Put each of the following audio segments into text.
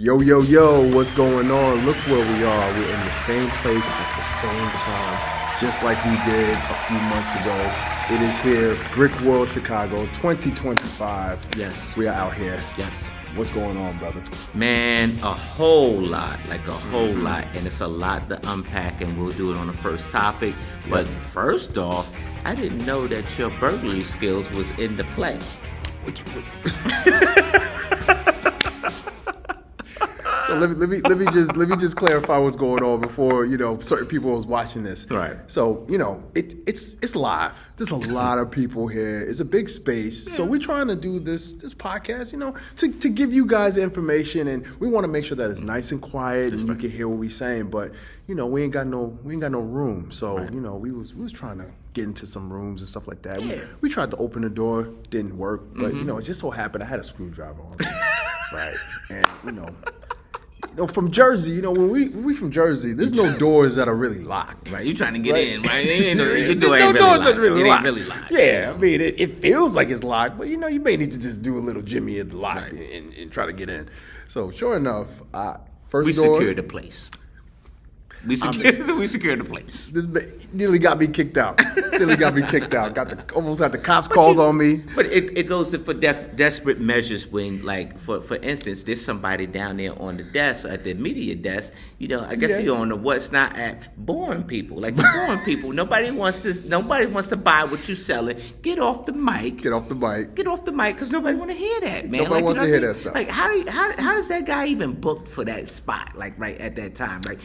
Yo, yo, yo, what's going on? Look where we are. We're in the same place at the same time, just like we did a few months ago. It is here, BRICKWORLD Chicago 2025. Yes. We are out here. Yes. What's going on, brother? Man, a whole lot, and it's a lot to unpack, and we'll do it on the first topic. But first off, I didn't know that your burglary skills was in the play. So let me just clarify what's going on before certain people was watching this. Right. So it's live. There's a lot of people here. It's a big space. Yeah. So we're trying to do this podcast, to give you guys information, and we want to make sure that it's nice and quiet and you can hear what we're saying. But we ain't got no room. So we was trying to get into some rooms and stuff like that. Yeah. We tried to open the door, didn't work. But it just so happened I had a screwdriver on me. Right. And from Jersey, when we from Jersey, there's no doors that are really locked. Right, you trying to get in, right? Your door ain't doors really that's locked. really locked. Yeah, I mean, it feels like it's locked, but you may need to just do a little Jimmy at the lock and try to get in. So sure enough, we secured the place. We secured the place. This nearly got me kicked out. Almost had the cops called on me. But it goes for desperate measures when, like, for instance, there's somebody down there on the desk, at the media desk. I guess you're on the what's not at boring people. Like, boring people. Nobody wants to buy what you're selling. Get off the mic. Get off the mic, because nobody want to hear that, man. Nobody wants to hear that stuff. Like, how does that guy even book for that spot? Like, right at that time. Like,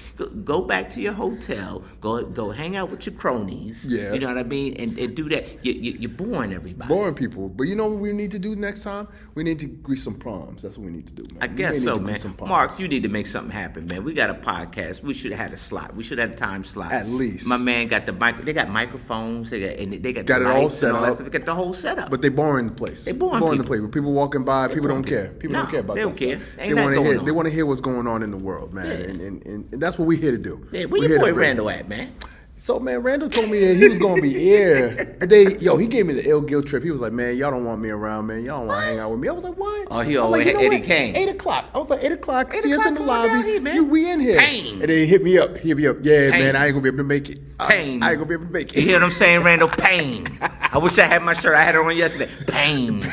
go back to your hotel, go hang out with your cronies. Yeah. You know what I mean? And do that. You're boring everybody. Boring people. But you know what we need to do next time? We need to grease some proms. That's what we need to do, man. I guess so, man. Mark, you need to make something happen, man. We got a podcast. We should have had a slot. We should have had a time slot. At least. My man got the mic. They got microphones. They got the it all set up. They got the whole setup. But they boring the place. They boring the place. When people walking by, people don't care. People don't care about that. They don't care. They want to hear what's going on in the world, man. Yeah. And that's what we're here to do. Yeah, where your boy Randall at, man? So, man, Randall told me that he was going to be here. He gave me the ill guilt trip. He was like, man, y'all don't want me around, man. Y'all don't want to hang out with me. I was like, what? Oh, he always had Eddie Kane. 8 o'clock. I was like, 8 o'clock. See us in the lobby. Here, we in here. Pain. And then he hit me up. Yeah, Pain. man, I ain't going to be able to make it. Pain. I ain't going to be able to make it. You hear what I'm saying, Randall? Pain. I wish I had my shirt. I had it on yesterday. Pain.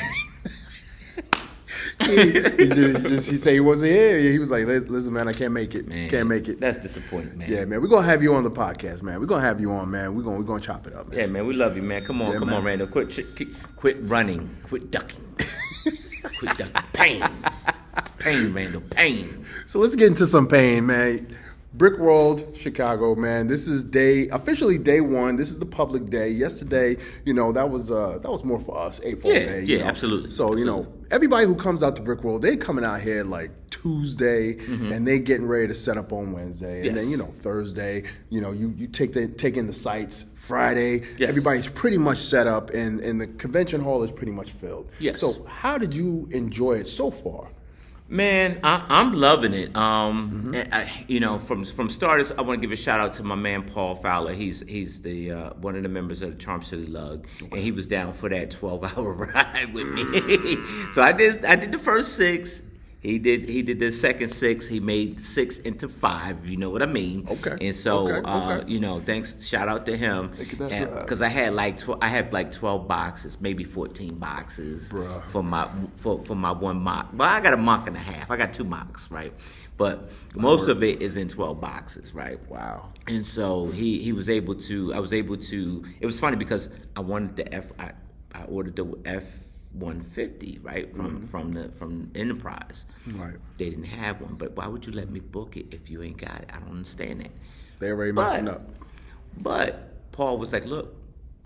He said he wasn't here. He was like, listen, man, I can't make it. Man, can't make it. That's disappointing, man. Yeah, man. We're going to have you on the podcast, man. We're going to have you on, man. We're going to chop it up, man. Yeah, man. We love you, man. Come on, on, Randall. Quit running. Quit ducking. Quit ducking. Pain, Randall. Pain. So let's get into some pain, man. BRICKWORLD Chicago, man. This is officially day one. This is the public day. Yesterday, that was more for us, April Day. Yeah, absolutely. So, everybody who comes out to BRICKWORLD, they coming out here like Tuesday, and they getting ready to set up on Wednesday. Yes. And then, Thursday, you take in the sites. Friday, yes. Everybody's pretty much set up, and the convention hall is pretty much filled. Yes. So how did you enjoy it so far? Man, I'm loving it. From starters, I want to give a shout out to my man Paul Fowler. He's the one of the members of the Charm City Lug, and he was down for that 12-hour ride with me. So I did the first 6. He did the second 6. He made 6 into 5. You know what I mean? Okay. And so, okay. Thanks. Shout out to him. Because I had like 12 boxes, maybe 14 boxes for my one mock. Well, I got a mock and a half. I got 2 mocks, right? But most of it is in 12 boxes, right? Wow. And so he was able to. I was able to. It was funny because I wanted the I ordered the F-150, right, from Enterprise. Right. They didn't have one, but why would you let me book it if you ain't got it? I don't understand that. They already messing up. But Paul was like, look,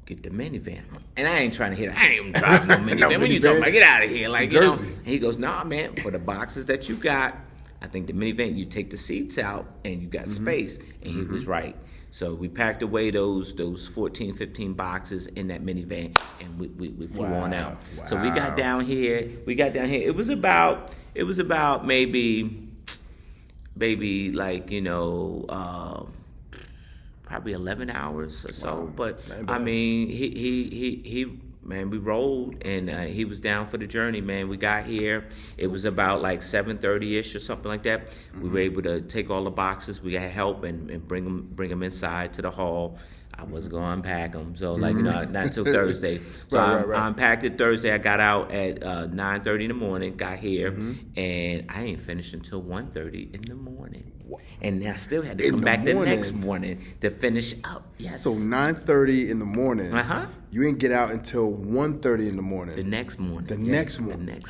get the minivan. And I ain't trying to hear that. I ain't even driving no minivan. When you talking about, get out of here. Like, And he goes, nah, man, for the boxes that you got, I think the minivan, you take the seats out and you got space. And he was right. So we packed away those 14, 15 boxes in that minivan, and we flew on out. Wow. So we got down here. It was about maybe like probably 11 hours or so. But I mean, he man, we rolled, and he was down for the journey, man. We got here. It was about like 7:30ish or something like that. We were able to take all the boxes. We had help and bring them inside to the hall. I was going to unpack them, so like not until Thursday. So I unpacked it Thursday. I got out at 9:30 in the morning. Got here, and I ain't finished until 1:30 in the morning. And I still had to come back the next morning to finish up. Yes. So 9:30 in the morning. You didn't get out until 1:30 in the morning. The next morning. The next morning.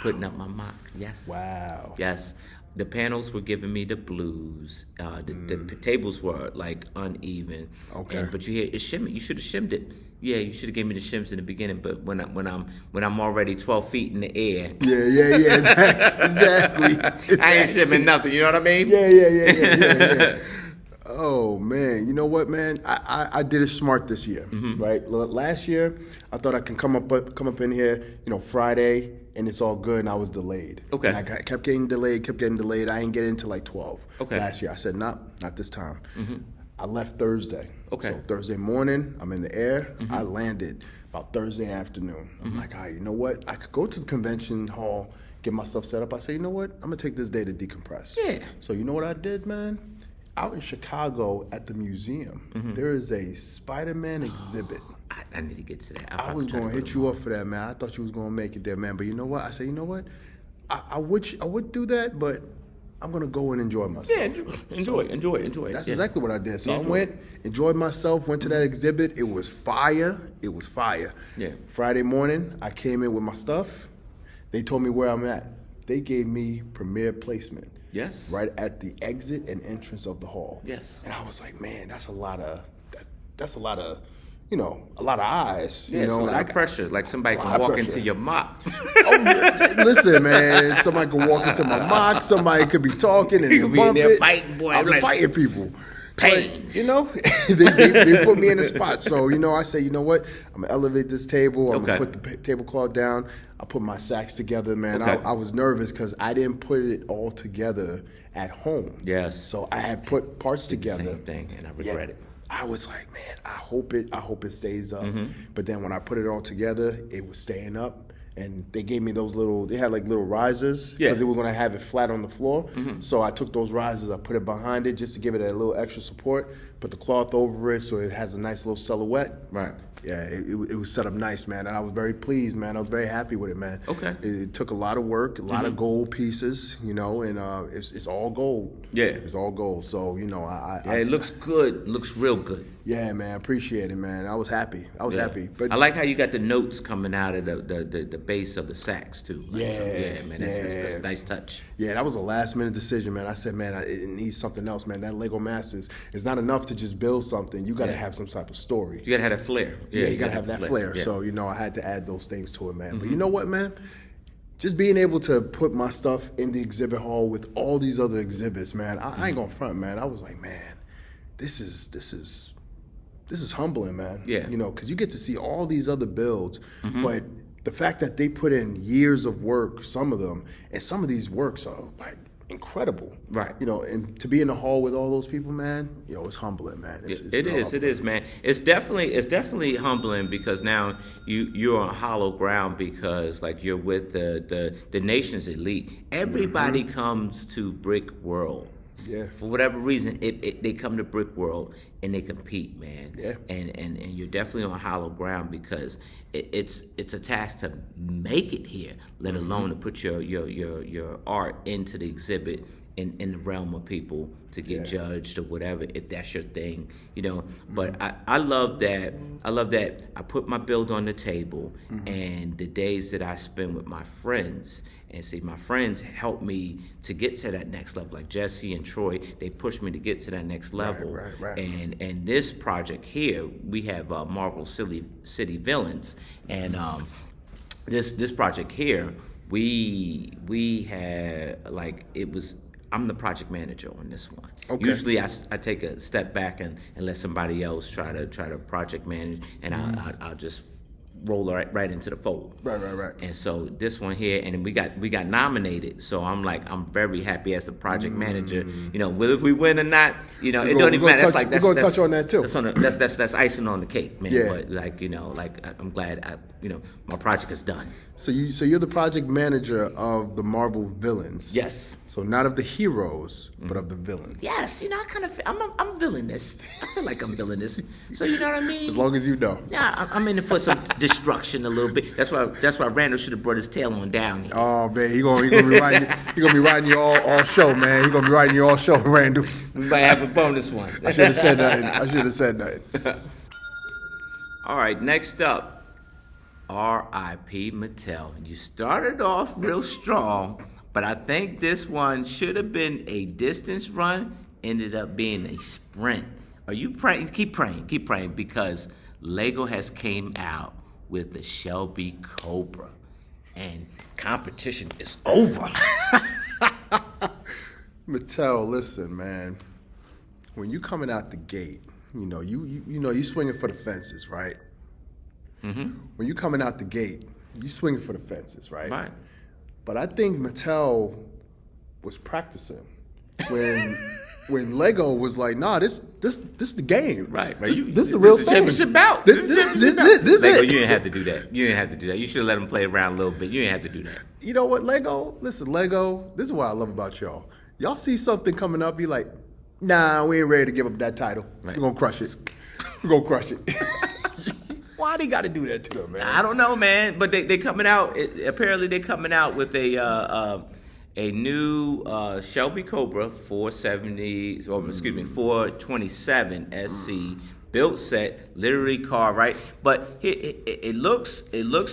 Putting up my mock. Yes. Wow. Yes. The panels were giving me the blues. The tables were like uneven. Okay. But you hear it shimmy. You should have shimmed it. Yeah, you should have gave me the shims in the beginning. But when I'm already 12 feet in the air. Yeah. Exactly. I ain't shimming nothing. You know what I mean? Yeah. Oh man, you know what, man? I did it smart this year, right? Last year, I thought I can come up in here, Friday, and it's all good, and I was delayed. Okay. And I kept getting delayed. I didn't get into like 12 okay. last year. I said, not this time. I left Thursday. Okay. So Thursday morning, I'm in the air. I landed about Thursday afternoon. I'm like, all right, you know what? I could go to the convention hall, get myself set up. I said, you know what? I'm gonna take this day to decompress. Yeah. So you know what I did, man? Out in Chicago at the museum, there is a Spider-Man exhibit. I need to get to that. I was going to hit you up for that, man. I thought you was going to make it there, man. But you know what? I said, you know what? I would do that, but I'm going to go and enjoy myself. Yeah, enjoy. That's exactly what I did. So I went, enjoyed myself, went to that exhibit. It was fire. Yeah. Friday morning, I came in with my stuff. They told me where I'm at. They gave me premier placement. Yes. Right at the exit and entrance of the hall. Yes. And I was like, man, that's a lot of eyes. Yeah, it's a lot of pressure. Like somebody can walk into your mock. Listen, man, somebody can walk into my mock. Somebody could be talking and you could be in there fighting, boy. I'm like, fighting people. Pain. But, they put me in a spot. So, I say, you know what? I'm going to elevate this table. I'm going to put the tablecloth down. I put my sacks together, man. Okay. I was nervous because I didn't put it all together at home. Yes. So I had put parts together. Same thing, and I regret it. I was like, man, I hope it stays up. But then when I put it all together, it was staying up. And they gave me they had like little risers because they were going to have it flat on the floor. So I took those risers, I put it behind it just to give it a little extra support, put the cloth over it so it has a nice little silhouette. Right. Yeah, it was set up nice, man, and I was very pleased, man. I was very happy with it, man. Okay. It took a lot of work, a lot of gold pieces, and it's all gold. Yeah. It's all gold. So, it looks good. It looks real good. Yeah, man, appreciate it, man. I was happy. Happy. But I like how you got the notes coming out of the base of the sacks too. Like, man, that's a nice touch. Yeah, that was a last minute decision, man. I said, man, it needs something else, man. That Lego Masters is not enough to just build something. You got to have some type of story. You got to have that flair. Yeah, you got to have that flair. Yeah. So, I had to add those things to it, man. But you know what, man? Just being able to put my stuff in the exhibit hall with all these other exhibits, man, I ain't gonna front, man. I was like, man, this is humbling, man. Yeah. Because you get to see all these other builds, but the fact that they put in years of work, some of them, and some of these works are like incredible. Right. And to be in the hall with all those people, man, it's humbling, man. It is, man. It's definitely humbling because now you're on hollow ground because like you're with the nation's elite. Everybody comes to Brick World. Yeah. For whatever reason, they come to Brick World and they compete, man. Yeah. And you're definitely on hollow ground because it's a task to make it here, let alone to put your art into the exhibit in the realm of people to get judged or whatever, if that's your thing, But I love that. I put my build on the table, and the days that I spend with my friends, and see, my friends help me to get to that next level. Like Jesse and Troy, they pushed me to get to that next level. Right. And this project here, we have Marvel City Villains, and this project here, we had like it was. I'm the project manager on this one. Okay. Usually I take a step back and let somebody else try to project manage, and I'll just roll right into the fold. Right. And so this one here, and we got nominated. So I'm very happy as the project manager. You know, whether we win or not, you know, it don't even matter. We're gonna touch on that too. That's icing on the cake, man. Yeah. But like, you know, like I'm glad my project is done. So you're the project manager of the Marvel villains. Yes. So not of the heroes, but of the villains. Yes, you know, I'm villainist. I feel like I'm villainous. So you know what I mean? As long as you know. Yeah, I'm in it for some destruction a little bit. That's why Randall should have brought his tail on down here. Oh man, he gonna be riding you all show, man. He gonna be riding you all show, Randall. We might have a bonus one. I should have said nothing. All right, next up, R.I.P. Mattel. You started off real strong, but I think this one should have been a distance run, ended up being a sprint. Are you praying? Keep praying, because Lego has came out with the Shelby Cobra, and competition is over. Mattel, listen, man. When you coming out the gate, you know you swinging for the fences, right? Mm-hmm. When you coming out the gate, you swinging for the fences, right? Right. But I think Mattel was practicing when Lego was like, nah, this the game. Right. This the real thing. Championship bout. This Lego, it. you didn't have to do that. You should have let them play around a little bit. You didn't have to do that. You know what, Lego? Listen, Lego, this is what I love about y'all. Y'all see something coming up, be like, nah, we ain't ready to give up that title. Right. We're gonna crush it. We're gonna crush it. Why they got to do that to them, man? I don't know, man. But they coming out. Apparently, they coming out with a new Shelby Cobra 470. Or excuse me, 427 SC built set, literally car, right? But it looks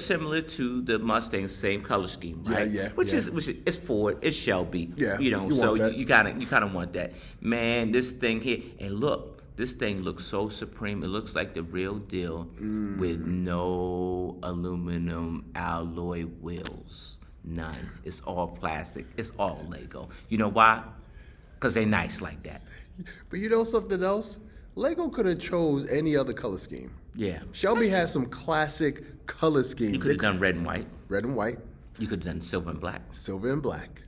similar to the Mustang, same color scheme, right? Yeah. Which is it's Ford, it's Shelby. Yeah, You know, you so want that. you kind of want that, man. This thing here, and look. This thing looks so supreme. It looks like the real deal with no aluminum alloy wheels. None. It's all plastic. It's all Lego. You know why? Because they nice like that. But you know something else? Lego could have chose any other color scheme. Yeah. Shelby has some classic color schemes. You could have done red and white. Red and white, You could have done silver and black. silver and black.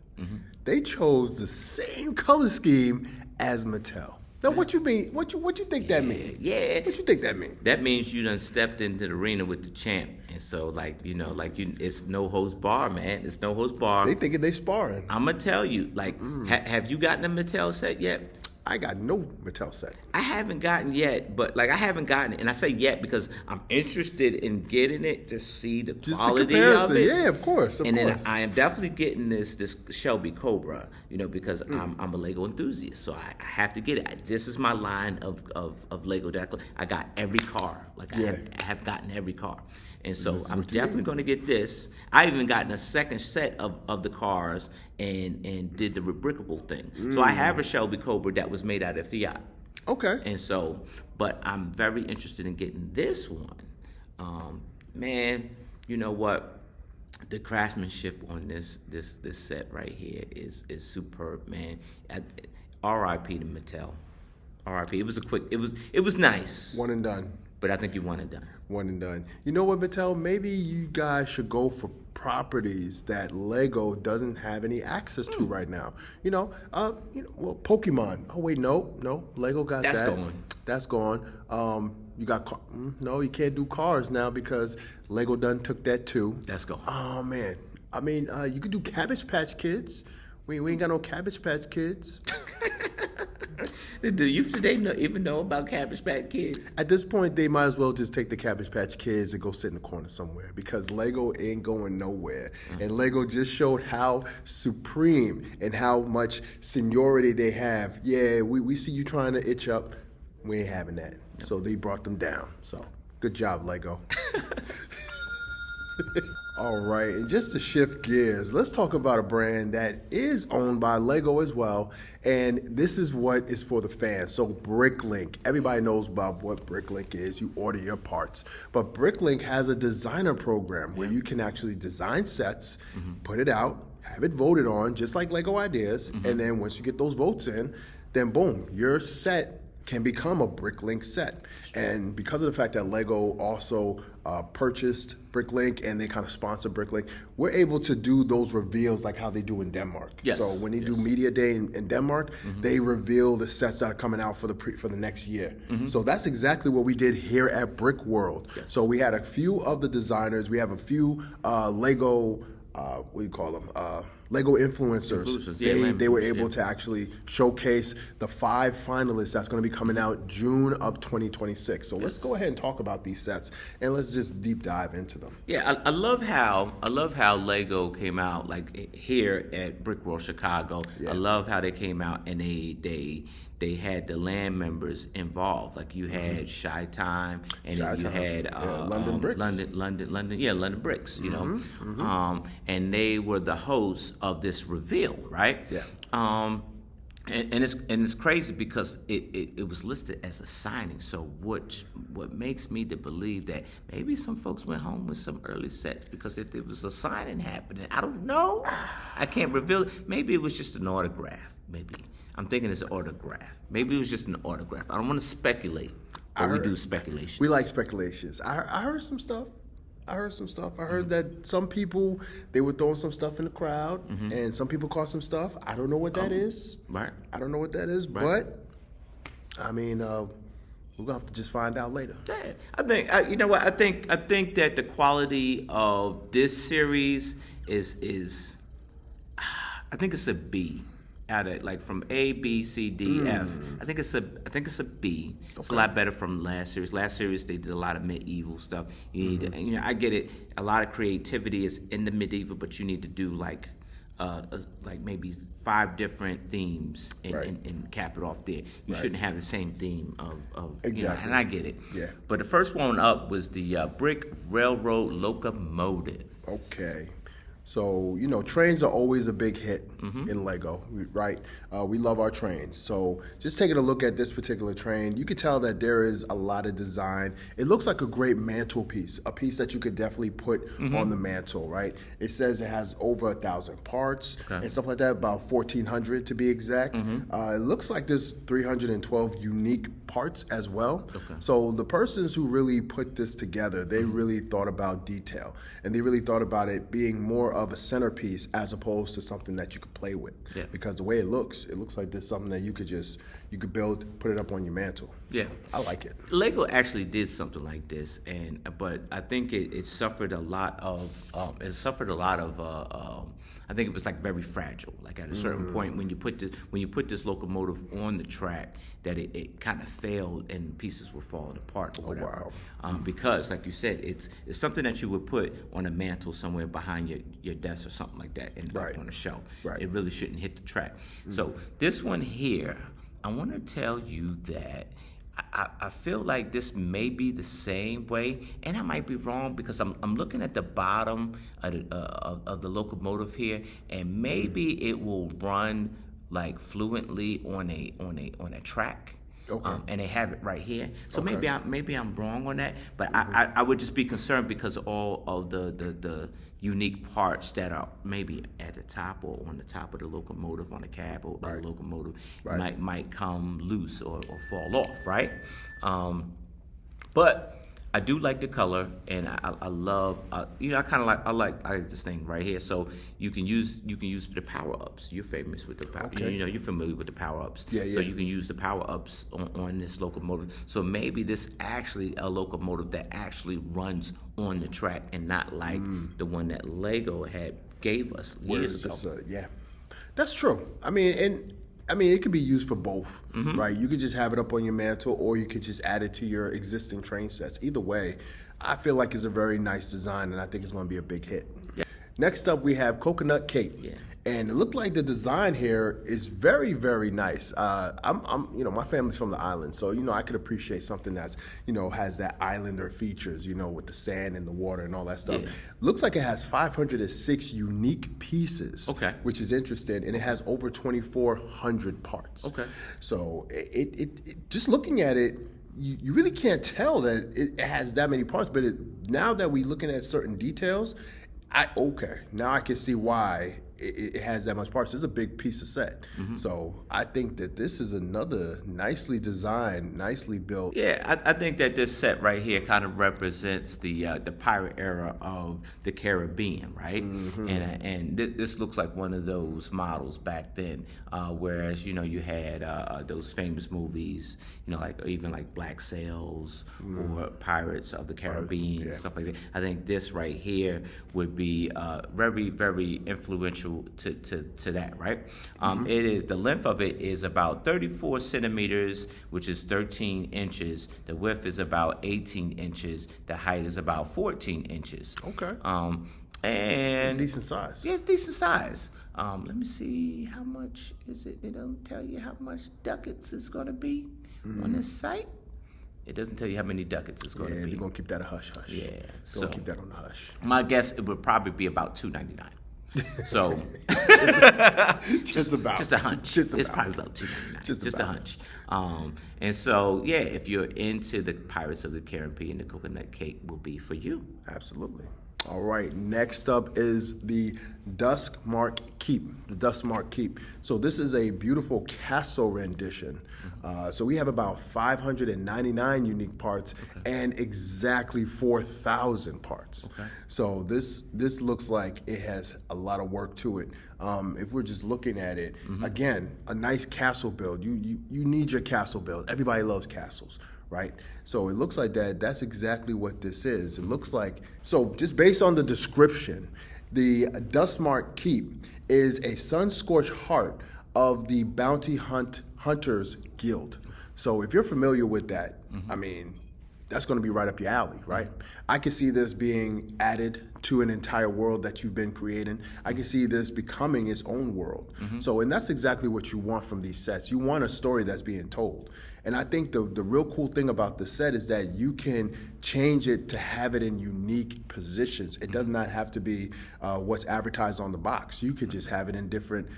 They chose the same color scheme as Mattel. Now, what you mean? What you think that means? Yeah. What you think that means? That means you done stepped into the arena with the champ. And so, it's no host bar, man. It's no host bar. They thinking they sparring. I'm going to tell you, have you gotten a Mattel set yet? I got no Mattel set. I haven't gotten yet, but I haven't gotten it, and I say yet because I'm interested in getting it to see the Just the quality comparison. of it. Yeah, of course. And then I am definitely getting this Shelby Cobra, because I'm a Lego enthusiast, so I have to get it. This is my line of Lego that I got every car. I have gotten every car. And so I'm definitely going to get this. I even gotten a second set of the cars and did the rebrickable thing. So I have a Shelby Cobra that was made out of Fiat. Okay. And so, but I'm very interested in getting this one. Man, you know what? The craftsmanship on this set right here is superb, man. R.I.P. to Mattel. R.I.P. It was nice. One and done. But I think you want it done. One and done. You know what, Mattel? Maybe you guys should go for properties that Lego doesn't have any access to right now. Well, Pokemon. Oh wait, no, Lego got That's that. gone. That's gone. You got no, you can't do cars now because Lego done took that too. That's gone. Oh man, I mean, you could do Cabbage Patch Kids. We ain't got no Cabbage Patch Kids. Do you even know about Cabbage Patch Kids? At this point, they might as well just take the Cabbage Patch Kids and go sit in the corner somewhere because Lego ain't going nowhere. And Lego just showed how supreme and how much seniority they have. Yeah, we see you trying to itch up. We ain't having that. So they brought them down. So good job, Lego. All right, and just to shift gears, let's talk about a brand that is owned by Lego as well, and this is what is for the fans. So BRICKLink, everybody knows about what BRICKLink is. You order your parts, but BRICKLink has a designer program where you can actually design sets, put it out, have it voted on, just like Lego Ideas, and then once you get those votes in, then boom, your set can become a BrickLink set. And because of the fact that Lego also purchased BrickLink and they kind of sponsor BrickLink, we're able to do those reveals like how they do in Denmark. Yes. So when they do Media Day in Denmark, they reveal the sets that are coming out for the next year. So that's exactly what we did here at BRICKWORLD. Yes. So we had a few of the designers. We have a few Lego, what do you call them? Lego influencers. They were able to actually showcase the 5 finalists that's going to be coming out June of 2026. So let's go ahead and talk about these sets and let's just deep dive into them. Yeah, I love how Lego came out like here at BRICKWORLD Chicago. Yeah. I love how they came out and they had the land members involved. Like you had Shy Time, and then you had London Bricks. London Bricks. You know, and they were the hosts of this reveal, right? Yeah. And it's crazy because it was listed as a signing. So what makes me to believe that maybe some folks went home with some early sets, because if there was a signing happening, I don't know. I can't reveal it. Maybe it was just an autograph. Maybe. I'm thinking it's an autograph. Maybe it was just an autograph. I don't want to speculate, but we do speculation. We like speculations. I heard some stuff. I heard that some people, they were throwing some stuff in the crowd, and some people caught some stuff. I don't know what that is. Right. I don't know what that is, but I mean, we're gonna have to just find out later. Yeah, I think you know what I think that the quality of this series is I think it's a B. Out of like from A, B, C, D, F. I think it's a B. It's a lot better from last series. Last series they did a lot of medieval stuff. You need to, I get it. A lot of creativity is in the medieval, but you need to do like maybe 5 different themes and cap it off there. You shouldn't have the same theme of Exactly. and I get it. Yeah. But the first one up was the Brick Railroad Locomotive. Okay. So, trains are always a big hit in Lego, right? We love our trains. So just taking a look at this particular train, you could tell that there is a lot of design. It looks like a great mantelpiece, a piece that you could definitely put on the mantle, right? It says it has over 1,000 parts and stuff like that, about 1,400 to be exact. It looks like there's 312 unique parts as well. So the persons who really put this together, they really thought about detail, and they really thought about it being more of a centerpiece as opposed to something that you could play with. Yeah. Because the way it looks like there's something that you could build, put it up on your mantle. Yeah, so I like it. Lego actually did something like this, but I think it suffered a lot of I think it was like very fragile. Like at a certain point, when you put this locomotive on the track, that it kind of failed and pieces were falling apart or whatever. Because, like you said, it's something that you would put on a mantle somewhere behind your desk or something like that, and up on a shelf. Right. It really shouldn't hit the track. So this one here, I want to tell you that I feel like this may be the same way, and I might be wrong because I'm looking at the bottom of the locomotive here, and maybe it will run like fluently on a track. Okay. And they have it right here. So maybe I'm wrong on that, but I would just be concerned because all of the unique parts that are maybe at the top or on the top of the locomotive, on the cab or the locomotive, might come loose or fall off, right? But I do like the color, and I love I like this thing right here. So you can use the power ups. You're famous with the power. You're familiar with the power ups. Yeah. So you can use the power ups on this locomotive. So maybe this actually a locomotive that actually runs on the track and not like the one that Lego had gave us years ago. That's true. I mean, it could be used for both, right? You could just have it up on your mantle, or you could just add it to your existing train sets. Either way, I feel like it's a very nice design, and I think it's going to be a big hit. Yeah. Next up, we have Coconut Cake. Yeah. And it looked like the design here is very, very nice. I'm my family's from the island, so I could appreciate something that's has that islander features, with the sand and the water and all that stuff. Yeah. Looks like it has 506 unique pieces, which is interesting, and it has over 2,400 parts. Okay. So it just looking at it, you really can't tell that it has that many parts, but now that we're looking at certain details, now I can see why it has that much parts. It's a big piece of set. So I think that this is another nicely designed, nicely built. Yeah, I think that this set right here kind of represents the pirate era of the Caribbean, right? And this looks like one of those models back then. Whereas you had those famous movies, like even like Black Sails or Pirates of the Caribbean, stuff like that. I think this right here would be very, very influential to that, right? It is, the length of it is about 34 centimeters, which is 13 inches. The width is about 18 inches. The height is about 14 inches. Okay. And decent size. Yeah, it's decent size. Let me see, how much is it? It don't tell you how much ducats it's going to be on this site. It doesn't tell you how many ducats it's going to be. Yeah, they're going to keep that a hush-hush. Yeah. So keep that on the hush. My guess, it would probably be about $2.99. So just about. Just a hunch. It's probably about $2.99. Just a hunch. And so, yeah, if you're into the Pirates of the Caribbean, the coconut cake will be for you. Absolutely. All right, next up is the Duskmark Keep. The Duskmark Keep. So this is a beautiful castle rendition. So we have about 599 unique parts and exactly 4,000 parts. Okay. So this looks like it has a lot of work to it. If we're just looking at it, again, a nice castle build. You need your castle build. Everybody loves castles, right? So it looks like that's exactly what this is. It looks like, so just based on the description, the Duskmark Keep is a sun-scorched heart of the Bounty Hunters Guild. So if you're familiar with that, I mean, that's going to be right up your alley, right? I can see this being added to an entire world that you've been creating. I can see this becoming its own world. So, and that's exactly what you want from these sets. You want a story that's being told. And I think the real cool thing about the set is that you can change it to have it in unique positions. It does not have to be what's advertised on the box. You could just have it in different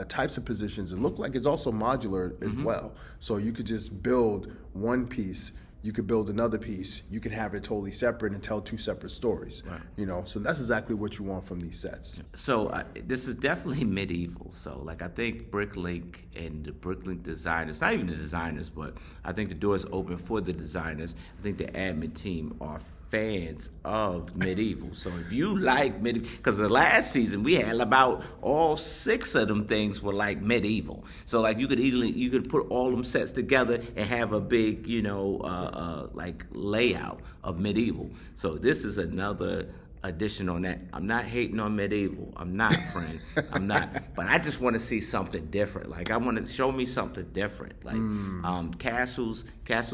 types of positions. It look like it's also modular as well. So you could just build one piece. You could build another piece. You can have it totally separate and tell two separate stories. Right. So that's exactly what you want from these sets. So this is definitely medieval. So like I think Bricklink and the Bricklink designers, not even the designers, but I think the door is open for the designers. I think the admin team are fans of medieval. So if you like medieval, because the last season we had about all 6 of them things were like medieval. So like you could put all them sets together and have a big, like layout of medieval. So this is another addition on that. I'm not hating on medieval. I'm not, friend. I'm not. But I just want to see something different. Like I want to show me something different. Like castles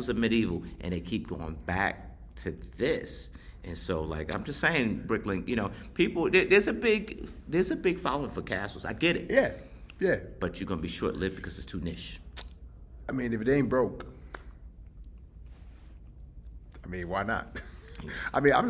are medieval, and they keep going back to this. And so like I'm just saying, Bricklink, people, there's a big following for castles. I get it. Yeah. But you're gonna be short-lived because it's too niche. I mean, if it ain't broke, I mean, why not? I mean, I'm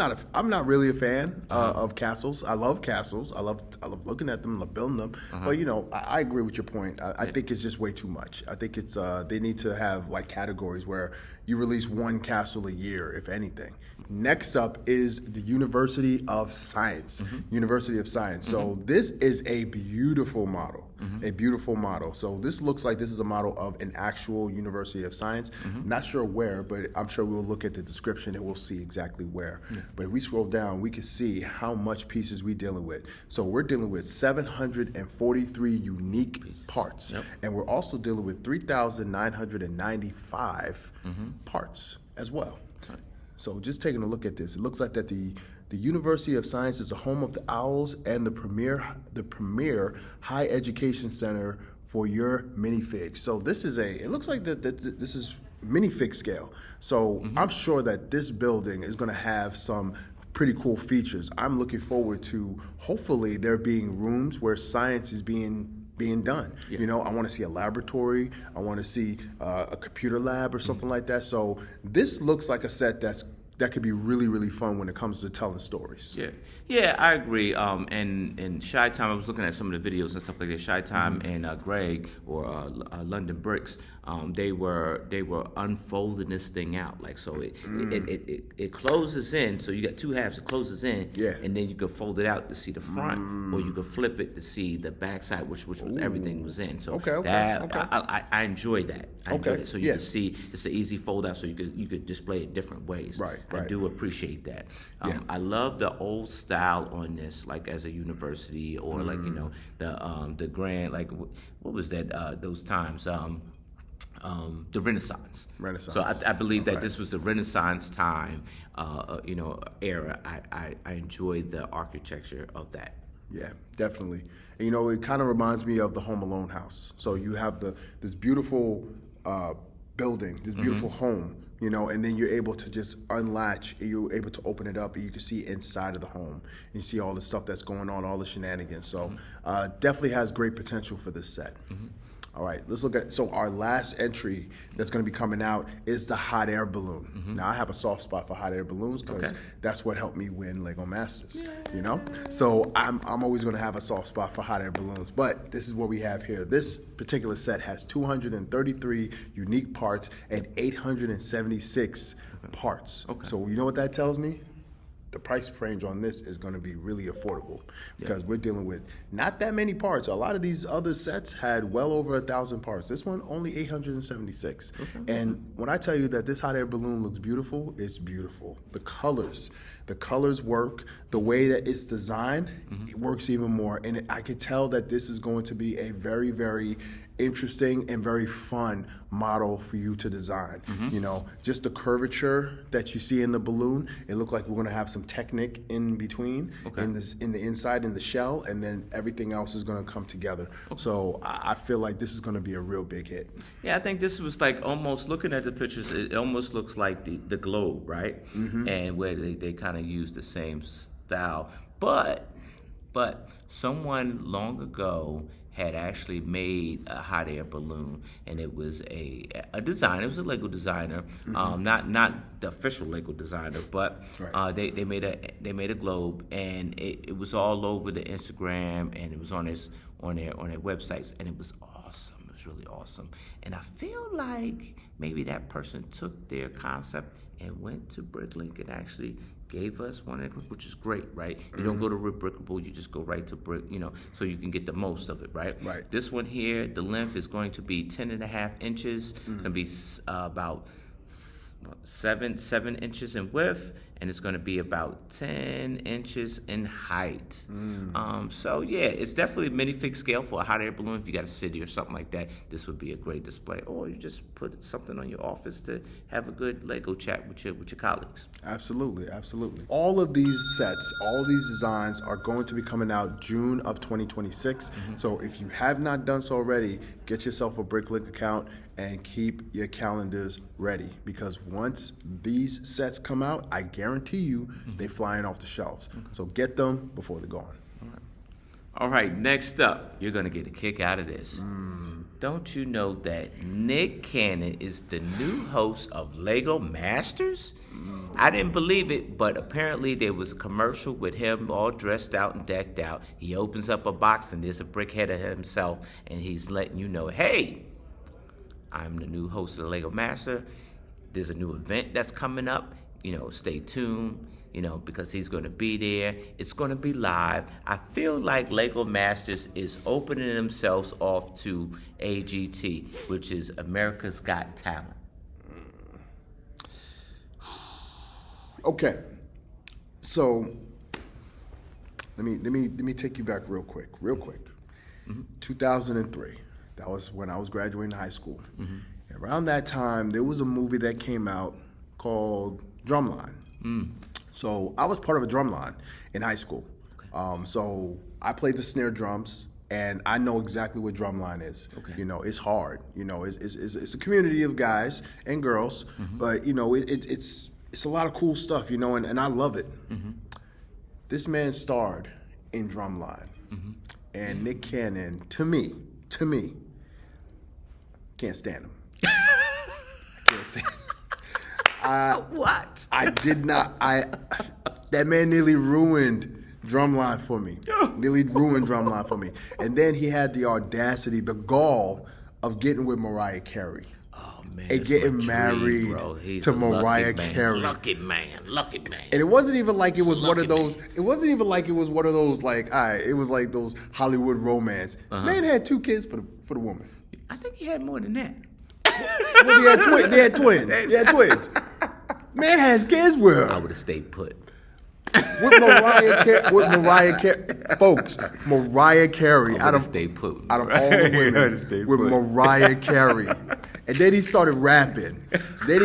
not really a fan of castles. I love castles. I love looking at them, love building them. But I agree with your point. I think it's just way too much. I think it's they need to have like categories where you release one castle a year, if anything. Next up is the University of Science. University of Science. So this is a beautiful model. A beautiful model. So this looks like this is a model of an actual University of Science. Not sure where, but I'm sure we'll look at the description and we'll see exactly where. But if we scroll down, we can see how much pieces we're dealing with. So we're dealing with 743 unique parts. And we're also dealing with 3,995 parts as well. So just taking a look at this, it looks like that the University of Science is the home of the Owls and the premier high education center for your minifigs. So this is it looks like that this is minifig scale. So I'm sure that this building is going to have some pretty cool features. I'm looking forward to hopefully there being rooms where science is being done. I want to see a laboratory. I want to see a computer lab or something like that. So this looks like a set that's that could be really, really fun when it comes to telling stories. Yeah, I agree. And Shy Time, I was looking at some of the videos and stuff like that. Shy Time and Greg or London Bricks, they were unfolding this thing out. Like, so it closes in. So you got two halves. It closes in, and then you can fold it out to see the front, or you can flip it to see the backside, which was everything was in. So I enjoy that. I enjoy it. So you can see it's an easy fold out. So you could display it different ways. Right. I do appreciate that. I love the old style on this, like as a university or like the grand, like what was that those times, the Renaissance. So I believe that this was the Renaissance time, era. I enjoyed the architecture of that. Yeah, definitely. And, it kind of reminds me of the Home Alone house. So you have this beautiful building, this beautiful home, and then you're able to just unlatch, and you're able to open it up, and you can see inside of the home. And you see all the stuff that's going on, all the shenanigans. So definitely has great potential for this set. All right, let's look at, so our last entry that's going to be coming out is the hot air balloon. Now, I have a soft spot for hot air balloons because that's what helped me win Lego Masters, So I'm always going to have a soft spot for hot air balloons. But this is what we have here. This particular set has 233 unique parts and 876 parts. So you know what that tells me? The price range on this is going to be really affordable because we're dealing with not that many parts. A lot of these other sets had well over 1,000 parts. This one only 876. And when I tell you that this hot air balloon looks beautiful, it's beautiful. The colors work. The way that it's designed, it works even more. And I could tell that this is going to be a very, very interesting and very fun model for you to design. Just the curvature that you see in the balloon, it looked like we're going to have some Technic in between, in the inside, in the shell, and then everything else is going to come together. So I feel like this is going to be a real big hit. Yeah, I think this was like almost, looking at the pictures, it almost looks like the globe, right? And where they kind of use the same style. But someone long ago had actually made a hot air balloon, and it was a designer. It was a Lego designer, not the official Lego designer, but they made a globe, and it was all over the Instagram, and it was on their websites, and it was awesome. It was really awesome, and I feel like maybe that person took their concept and went to Bricklink and actually gave us one, which is great, right? You don't go to Brickable, you just go right to Brick, so you can get the most of it, right? This one here, the length is going to be 10.5 inches, going to be about 7 inches in width, and it's going to be about 10 inches in height. So yeah, it's definitely minifig scale for a hot air balloon. If you got a city or something like that, this would be a great display. Or you just put something on your office to have a good Lego chat with your colleagues. Absolutely. All of these sets, all these designs are going to be coming out June of 2026. So if you have not done so already, get yourself a Bricklink account and keep your calendars ready, because once these sets come out, I guarantee you they're flying off the shelves. So get them before they're gone. All right, next up, you're going to get a kick out of this. Don't you know that Nick Cannon is the new host of Lego Masters? I didn't believe it, but apparently there was a commercial with him all dressed out and decked out. He opens up a box and there's a brickhead of himself, and he's letting you know, hey, I'm the new host of the Lego Master. There's a new event that's coming up. Stay tuned, because he's going to be there. It's going to be live. I feel like Lego Masters is opening themselves off to AGT, which is America's Got Talent. Okay. So let me take you back real quick. 2003. That was when I was graduating high school. And around that time, there was a movie that came out called Drumline. So I was part of a drumline in high school. So I played the snare drums, and I know exactly what drumline is. It's hard. It's a community of guys and girls, but it's a lot of cool stuff. And I love it. This man starred in Drumline, and Nick Cannon, to me, can't stand him. I can't stand him. What? I did not. That man nearly ruined Drumline for me. Nearly ruined Drumline for me. And then he had the audacity, the gall of getting with Mariah Carey. Oh man, And getting married to Mariah Carey. Lucky man. And it wasn't even like it was one of those. It wasn't even like it was one of those like. All right, it was like those Hollywood romance. Man had 2 kids for the woman. I think he had more than that. Well, they had twins. Man has kids with her. I would have stayed put. With Mariah Carey, folks, Mariah Carey out of all the women, with Mariah Carey, and then he started rapping. Then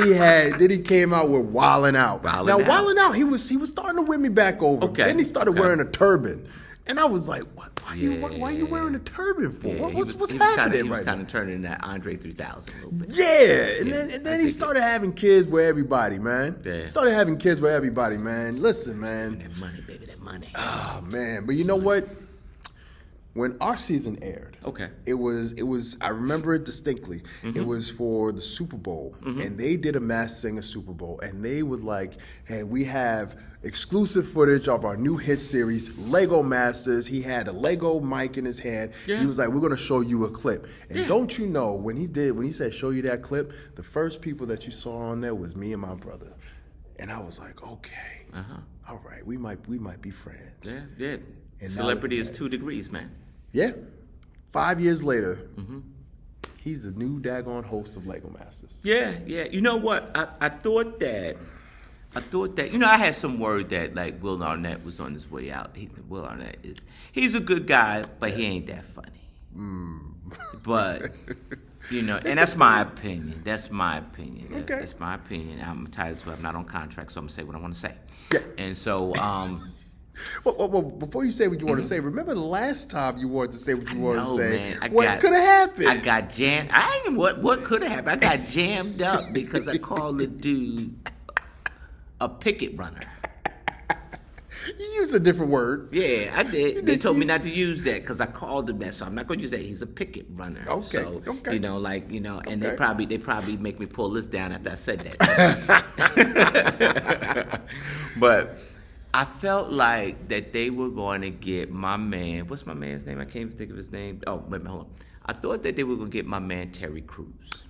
he came out with Wildin' Out. Wildin' Out, he was starting to win me back over. Okay. Then he started wearing a turban, and I was like, what? Why are you wearing a turban for? Yeah, what's happening? He was kind of turning that Andre 3000 a little bit. Yeah, and then he started having kids with everybody, man. Yeah. Started having kids with everybody, man. Listen, man. That money, baby, that money. Oh man, but you know what? When our season aired, it was. I remember it distinctly. Mm-hmm. It was for the Super Bowl, and they did a Masked Singer Super Bowl, and they was like, "Hey, we have exclusive footage of our new hit series, Lego Masters." He had a Lego mic in his hand. Yeah. He was like, "We're gonna show you a clip." And don't you know when he said show you that clip, the first people that you saw on there was me and my brother, and I was like, okay, all right, we might be friends. Yeah. And celebrity is 2 degrees, man. Yeah. 5 years later, he's the new daggone host of Lego Masters. Yeah. You know what? I thought that, I had some word that like Will Arnett was on his way out. Will Arnett he's a good guy, but he ain't that funny. But, and that's my opinion. That's my opinion. I'm entitled to it. I'm not on contract, so I'm going to say what I want to say. Yeah. And so, Well, before you say what you want to say, remember the last time you wanted to say what you wanted to say? Man, what could have happened? I got jammed. What could have happened? I got jammed up because I called the dude a picket runner. You used a different word. Yeah, I did. They told me not to use that because I called him that, so I'm not going to use that. He's a picket runner. Okay. So, okay. And they probably make me pull this down after I said that. But I felt like that they were going to get my man. What's my man's name? I can't even think of his name. Oh, wait a minute, hold on. I thought that they were going to get my man Terry Crews.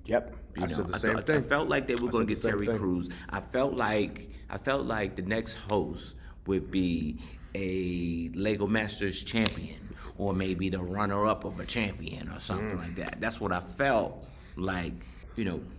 Yep. I said the same thing. I felt like they were going to get Terry Crews. I felt like the next host would be a Lego Masters champion, or maybe the runner-up of a champion, or something like that. That's what I felt like.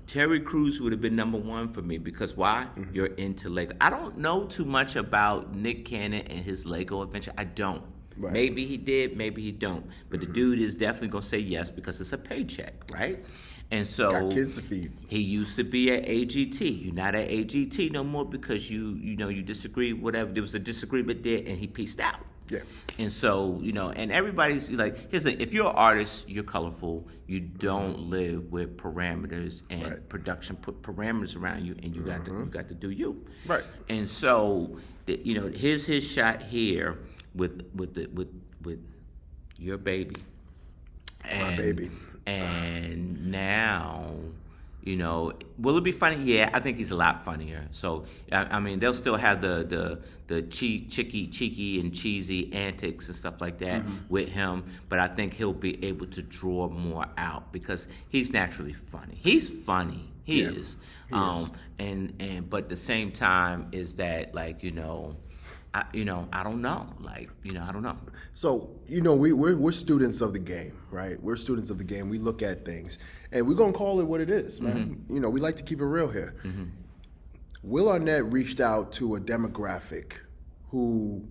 Terry Crews would have been number 1 for me because why? You're into Lego. I don't know too much about Nick Cannon and his Lego adventure. I don't. Right. Maybe he did, maybe he don't. But the dude is definitely gonna say yes because it's a paycheck, right? And so got kids to feed. He used to be at AGT. You're not at AGT no more because you disagree. Whatever, there was a disagreement there, and he pieced out. Yeah. And so, and everybody's like, here's the thing, if you're an artist, you're colorful, you don't live with parameters, and production put parameters around you, and you got to do you. Right. And so, here's his shot here with your baby. My baby. And now, will it be funny? Yeah, I think he's a lot funnier. So, I mean, they'll still have the cheeky and cheesy antics and stuff like that with him, but I think he'll be able to draw more out because he's naturally funny. He's funny. He is. But at the same time is that like, I don't know. Like, I don't know. So, we're students of the game, right? We're students of the game. We look at things, and we're going to call it what it is, man. We like to keep it real here. Will Arnett reached out to a demographic who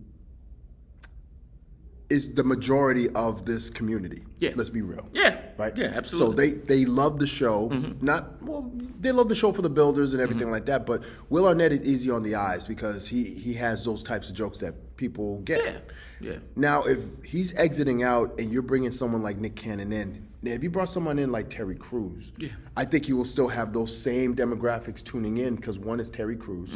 is the majority of this community. Yeah. Let's be real. Yeah. Right? Yeah, absolutely. So they love the show. They love the show for the builders and everything like that, but Will Arnett is easy on the eyes because he has those types of jokes that people get. Yeah. Now, if he's exiting out and you're bringing someone like Nick Cannon in, if you brought someone in like Terry Crews, I think you will still have those same demographics tuning in because one is Terry Crews.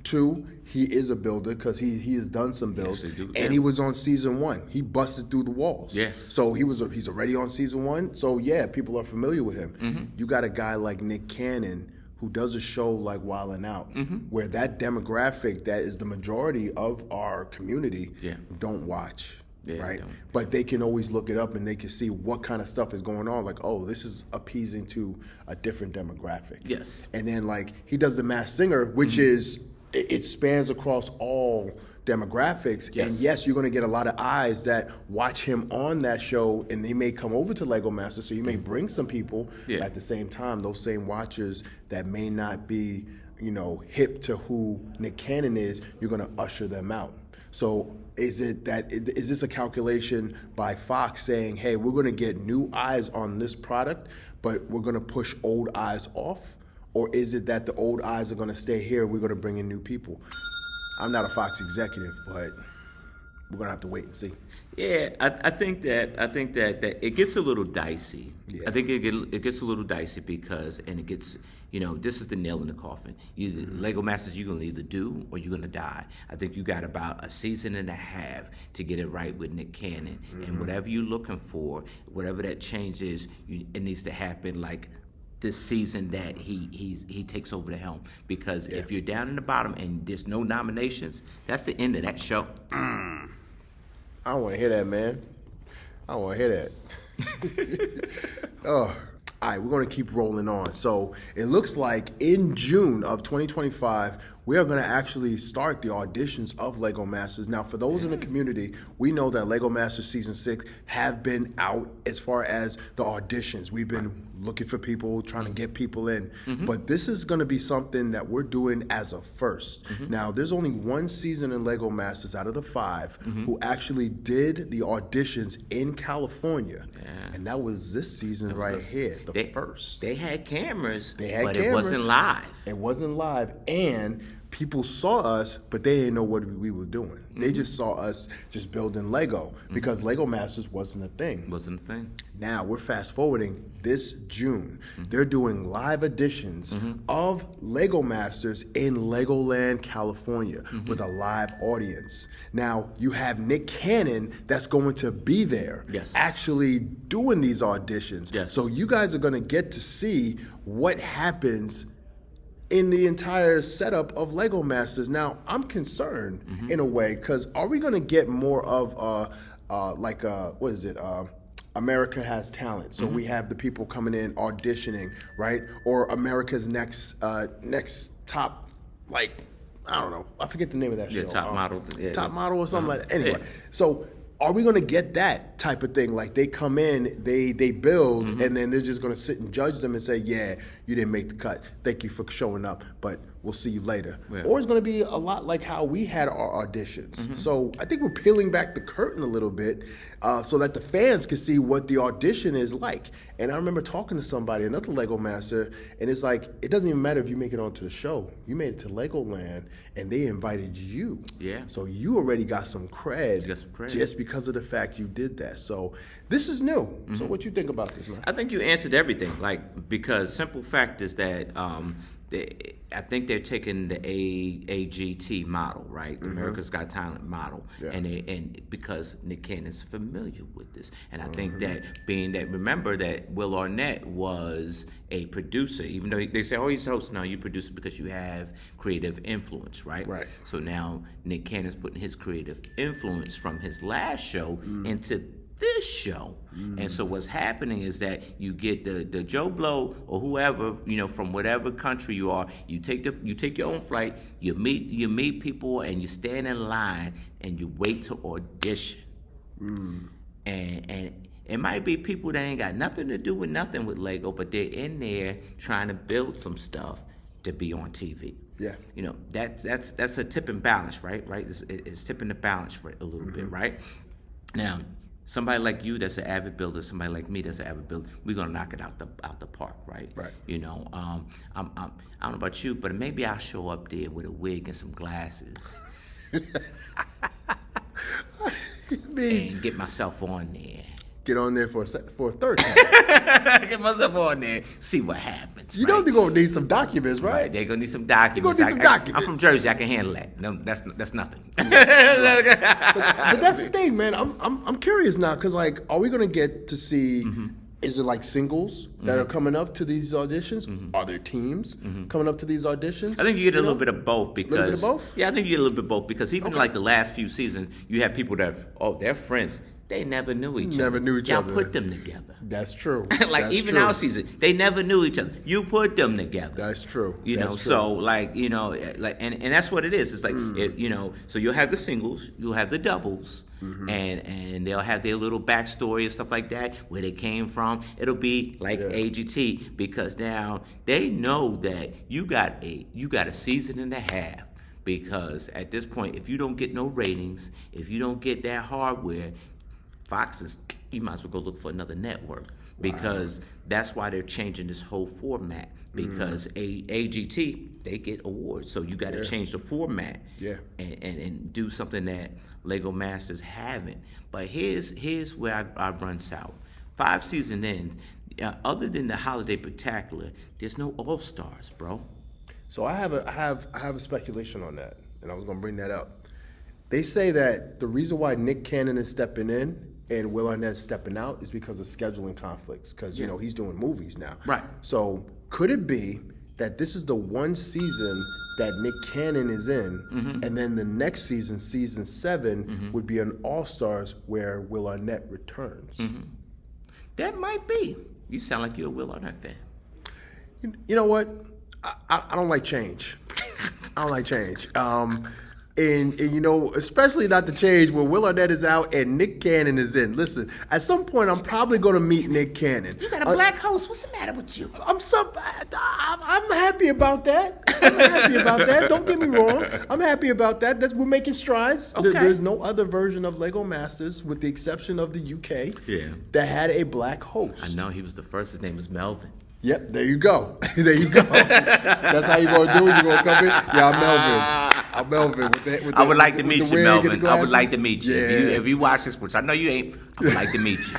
2, he is a builder because he has done some builds. And he was on season 1. He busted through the walls. Yes. So he's already on season 1. So yeah, people are familiar with him. You got a guy like Nick Cannon who does a show like Wildin' Out, where that demographic that is the majority of our community don't watch. Yeah, right? don't. But they can always look it up and they can see what kind of stuff is going on. Like, oh, this is appeasing to a different demographic. Yes. And then like he does The Masked Singer, which is it spans across all demographics. Yes. And yes, you're going to get a lot of eyes that watch him on that show, and they may come over to Lego Masters. So you may bring some people. Yeah. At the same time, those same watchers that may not be, hip to who Nick Cannon is, you're going to usher them out. So is this a calculation by Fox saying, hey, we're going to get new eyes on this product, but we're going to push old eyes off? Or is it that the old eyes are going to stay here, we're going to bring in new people? I'm not a Fox executive, but we're going to have to wait and see. Yeah, I think that it gets a little dicey. Yeah. I think it gets a little dicey because, and it gets, this is the nail in the coffin. Either Lego Masters, you're gonna either do or you're gonna die. I think you got about a season and a half to get it right with Nick Cannon, and whatever you're looking for, whatever that change is, it needs to happen like this season that he takes over the helm. Because if you're down in the bottom and there's no nominations, that's the end of that show. I don't want to hear that, man. I don't want to hear that. Oh. All right, we're going to keep rolling on. So it looks like in June of 2025, we are going to actually start the auditions of Lego Masters. Now, for those in the community, we know that Lego Masters Season 6 have been out as far as the auditions. We've been looking for people, trying to get people in. But this is going to be something that we're doing as a first. Now, there's only one season in Lego Masters out of the 5 who actually did the auditions in California. Yeah. And that was this season right here, the first. They had cameras, but cameras. It wasn't live. It wasn't live, and people saw us, but they didn't know what we were doing. They just saw us just building Lego because Lego Masters wasn't a thing. Wasn't a thing. Now we're fast forwarding this June. They're doing live editions of Lego Masters in Legoland, California with a live audience. Now you have Nick Cannon that's going to be there actually doing these auditions. Yes. So you guys are going to get to see what happens in the entire setup of Lego Masters. Now, I'm concerned in a way, because are we going to get more of America Has Talent? So we have the people coming in auditioning, right? Or America's Next Top, I don't know. I forget the name of that show. Top Model. Top Model or something like that. Anyway, so are we going to get that type of thing? Like they come in, they build, and then they're just going to sit and judge them and say, yeah, you didn't make the cut. Thank you for showing up, but we'll see you later. Yeah. Or it's going to be a lot like how we had our auditions. So I think we're peeling back the curtain a little bit so that the fans can see what the audition is like. And I remember talking to somebody, another Lego Master, and it's like, it doesn't even matter if you make it onto the show. You made it to Legoland, and they invited you. Yeah. So you already got some cred, just because of the fact you did that. So this is new. So what you think about this, man? I think you answered everything. Because simple fact is that I think they're taking the AGT model, right? America's Got Talent model, and because Nick Cannon's familiar with this, and I think that being that, remember that Will Arnett was a producer, even though they say, oh, he's a host. No, you produce it because you have creative influence, right? Right. So now Nick Cannon's putting his creative influence from his last show into this show. And so what's happening is that you get the Joe Blow or whoever, from whatever country you are, you take your own flight, you meet people, and you stand in line and you wait to audition. And it might be people that ain't got nothing to do with nothing with Lego, but they're in there trying to build some stuff to be on TV. Yeah. That's a tip and balance, right? It's tipping the balance for it a little bit, right? Now, somebody like you that's an avid builder, somebody like me that's an avid builder, we're gonna knock it out the park, right? Right. I don't know about you, but maybe I'll show up there with a wig and some glasses, and get myself on there. Get on there for a third time. Get myself on there, see what happens. You know they're gonna need some documents, right? They're gonna need some documents. You're gonna need some documents. I'm from Jersey. I can handle that. No, that's nothing. but that's the thing, man. I'm curious now, because are we gonna get to see Is it like singles that are coming up to these auditions? Are there teams coming up to these auditions? I think you get a little bit of both because little bit of both? Yeah, I think you get a little bit of both because even like the last few seasons, you have people that they're friends. They never knew each other. Never knew each Y'all other. put them together. That's true. Like That's even true. our season, they never knew each other. You put them together. That's true. You know, That's true. so like like and that's what it is. It's like so you'll have the singles, you'll have the doubles, and they'll have their little backstory and stuff like that, where they came from. It'll be like AGT because now they know that you got a season and a half. Because at this point, if you don't get no ratings, if you don't get that hardware, Fox you might as well go look for another network because that's why they're changing this whole format because AGT, they get awards. So you got to change the format and do something that Lego Masters haven't. But here's where I run south. 5 season ends, other than the Holiday Spectacular, there's no All-Stars, bro. So I have a speculation on that, and I was gonna bring that up. They say that the reason why Nick Cannon is stepping in and Will Arnett's stepping out is because of scheduling conflicts, because you know he's doing movies now. Right. So could it be that this is the one season that Nick Cannon is in, and then the next season, season 7, would be an All Stars where Will Arnett returns? That might be. You sound like you're a Will Arnett fan. You know what? I don't like change. I don't like change. And you know, especially not the change where Will Arnett is out and Nick Cannon is in. Listen, at some point I'm probably going to meet Nick Cannon. You got a black host. What's the matter with you? I'm happy about that. I'm happy about that. Don't get me wrong. I'm happy about that. We're making strides. Okay. There's no other version of Lego Masters, with the exception of the UK, that had a black host. I know he was the first. His name was Melvin. Yep, there you go. There you go. That's how you gonna do it. You gonna come in? Yeah, I'm Melvin. I would like to meet you, Melvin. I would like to meet you. Yeah. If you watch this, which I know you ain't, I would like to meet you.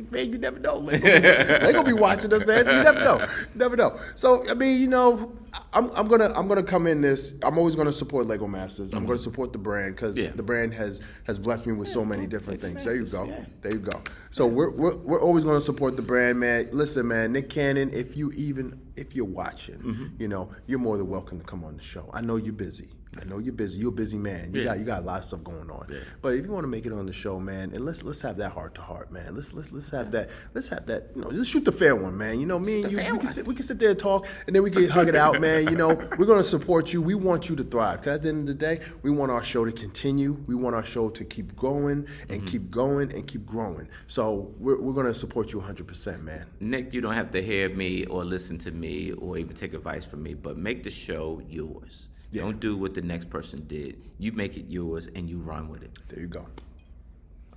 Man, you never know. They gonna be watching us, man. You never know. You never know. So I mean, you know, I'm gonna come in this. I'm always gonna support Lego Masters. I'm gonna support the brand because the brand has blessed me with so many different things. There you go. Yeah. There you go. So we're always gonna support the brand, man. Listen, man, Nick Cannon, if you're watching, you know, you're more than welcome to come on the show. I know you're busy. You're a busy man. You got a lot of stuff going on. Yeah. But if you want to make it on the show, man, and let's have that heart to heart, man. Let's have that. You know, let's shoot the fair one, man. You know, me and you, we can sit there and talk, and then we can hug it out, man. You know, we're gonna support you. We want you to thrive. Because at the end of the day, we want our show to continue. We want our show to keep going and keep going and keep growing. So we're gonna support you 100%, man. Nick, you don't have to hear me or listen to me or even take advice from me, but make the show yours. Yeah. Don't do what the next person did. You make it yours and you run with it. There you go.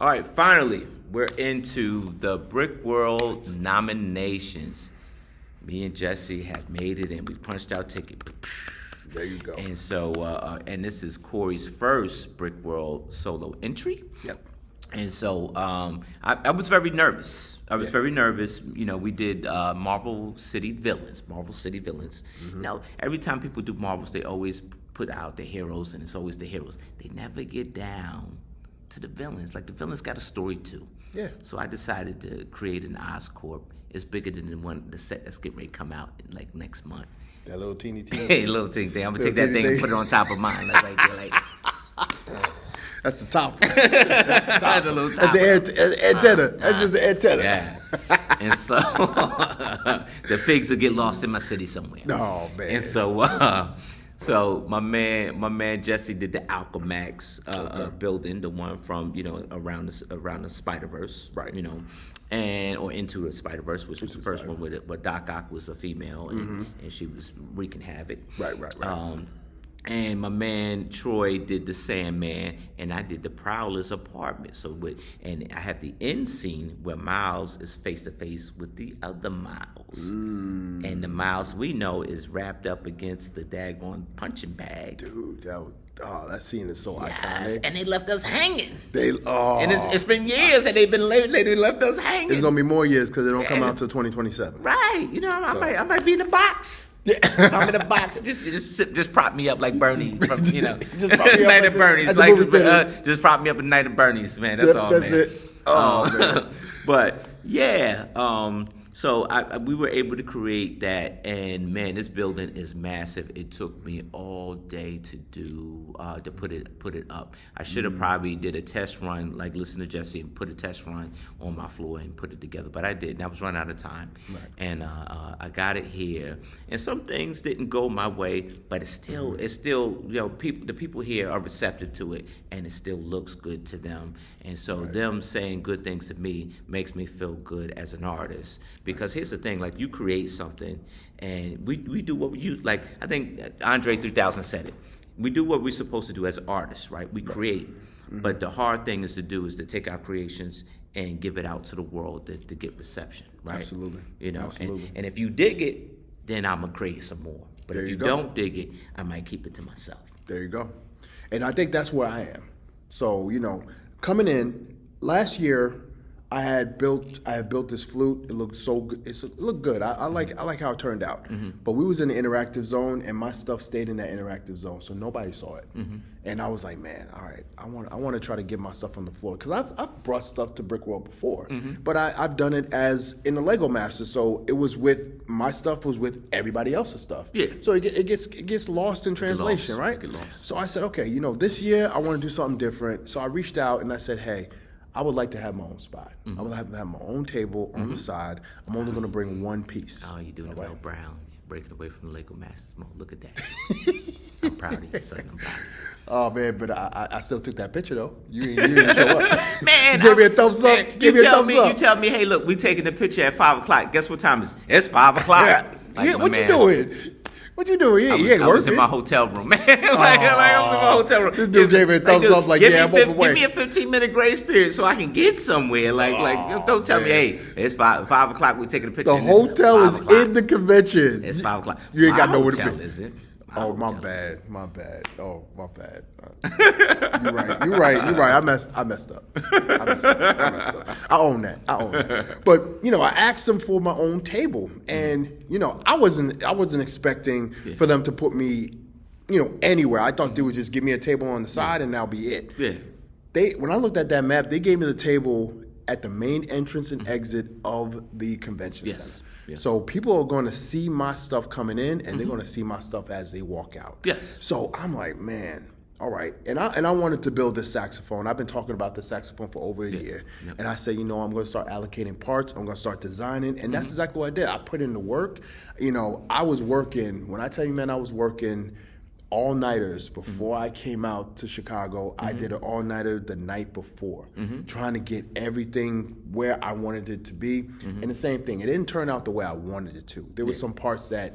All right, finally, we're into the Brick World nominations. Me and Jesse have made it and we punched our ticket. There you go. And so, and this is Corey's first Brick World solo entry. Yep. And so I was very nervous. Very nervous. You know, we did Marvel City Villains. Now, every time people do Marvels, they always put out the heroes, and it's always the heroes. They never get down to the villains. Like, the villains got a story, too. Yeah. So I decided to create an Oscorp. It's bigger than the set that's getting ready to come out in, like, next month. That little teeny Hey, little teeny thing. I'm going to take that thing and put it on top of mine. Like, right there, like... That's the top. That's the antenna. That's just the antenna. Yeah. And so the figs will get lost in my city somewhere. Oh man. And so so my man Jesse did the Alchemax building, the one from, you know, around the Spider-Verse. Right. You know. Or Into the Spider-Verse, which was the first one where Doc Ock was a female and she was wreaking havoc. Right. And my man Troy did the Sandman, and I did the Prowler's apartment. And I had the end scene where Miles is face to face with the other Miles, and the Miles we know is wrapped up against the daggone punching bag. Dude, that scene is so iconic. And they left us hanging. And it's been years, and they left us hanging. It's gonna be more years because it don't come out till 2027. Right? You know, I might be in the box. Yeah. I'm in a box. Just prop me up like Bernie from, you know, just prop me up Night like of Bernie's. Like just prop me up in Night of Bernie's, man. That's all, that's man. It. Oh man. But Yeah. So we were able to create that, and man, this building is massive. It took me all day to do to put it up. I should have probably did a test run, like listen to Jesse and put a test run on my floor and put it together, but I didn't. I was running out of time, and I got it here. And some things didn't go my way, but it's still the people here are receptive to it, and it still looks good to them. And so them saying good things to me makes me feel good as an artist. Because here's the thing, like you create something, and we do what you like. I think Andre 3000 said it. We do what we're supposed to do as artists, right? We create, but the hard thing is to take our creations and give it out to the world to get reception, right? Absolutely. Absolutely. And if you dig it, then I'm gonna create some more. But if you don't dig it, I might keep it to myself. There you go. And I think that's where I am. So coming in last year, I had built this flute. It looked so good. It looked good. I like how it turned out. But we was in the interactive zone, and my stuff stayed in that interactive zone, so nobody saw it. And I was like, man, all right, I want to try to get my stuff on the floor, because I've brought stuff to BRICKWORLD before, but I've done it as in the Lego Master. So it was my stuff was with everybody else's stuff. Yeah. So it gets lost in translation, right? Get lost. So I said, okay, this year I want to do something different. So I reached out and I said, hey, I would like to have my own spot. I would have to have my own table on the side. I'm only going to bring one piece. Oh, you're doing it Mel Brown. You're breaking away from the Lego Masters. Look at that. I'm proud of you, son. I'm proud of you. Oh, man, but I still took that picture, though. You didn't show up. Man. You gave me a thumbs up. You tell me, hey, look, we taking the picture at 5 o'clock. Guess what time it is? It's 5 o'clock. Yeah, what you doing? What you doing? I was in my hotel room, man. I was in my hotel room. This dude gave me a thumbs up I'm on the way. Give me a 15-minute grace period so I can get somewhere. Don't tell me, hey, it's 5 o'clock, we're taking a picture. The hotel is in the convention. It's 5 o'clock. You ain't got nowhere to be. be. Is it? Oh, my bad. Oh, my bad. You're right. I messed up. I own that. But I asked them for my own table, and I wasn't expecting for them to put me, anywhere. I thought they would just give me a table on the side and that'll be it. Yeah. When I looked at that map, they gave me the table at the main entrance and exit of the convention center. Yeah. So people are going to see my stuff coming in, and they're going to see my stuff as they walk out. Yes. So I'm like, man, all right. And I wanted to build this saxophone. I've been talking about this saxophone for over a year. Yep. And I said, I'm going to start allocating parts. I'm going to start designing. And that's exactly what I did. I put in the work. I was working. When I tell you, man, I was working all-nighters before I came out to Chicago. I did an all-nighter the night before, trying to get everything where I wanted it to be. And the same thing, it didn't turn out the way I wanted it to. There was some parts that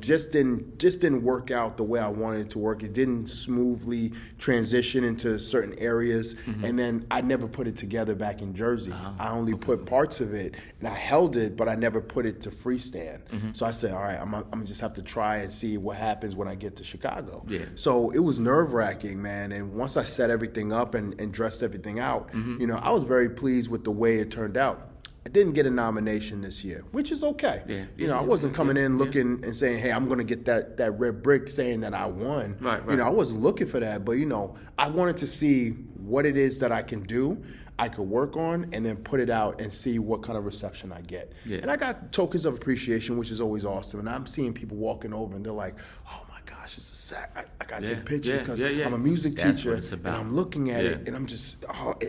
just didn't work out the way I wanted it to work. It didn't smoothly transition into certain areas, and then I never put it together back in Jersey. I only put parts of it, and I held it, but I never put it to freestand. So I said, all right, I'm gonna just have to try and see what happens when I get to Chicago. Yeah. So it was nerve-wracking, man. And once I set everything up and dressed everything out, I was very pleased with the way it turned out. I didn't get a nomination this year, which is okay. I wasn't coming in looking and saying, hey, I'm going to get that red brick saying that I won. Right. I wasn't looking for that. But, I wanted to see what it is that I can do, I could work on, and then put it out and see what kind of reception I get. Yeah. And I got tokens of appreciation, which is always awesome. And I'm seeing people walking over and they're like, oh, gosh, it's a sack. I got to take pictures because I'm a music teacher and I'm looking at it and I'm just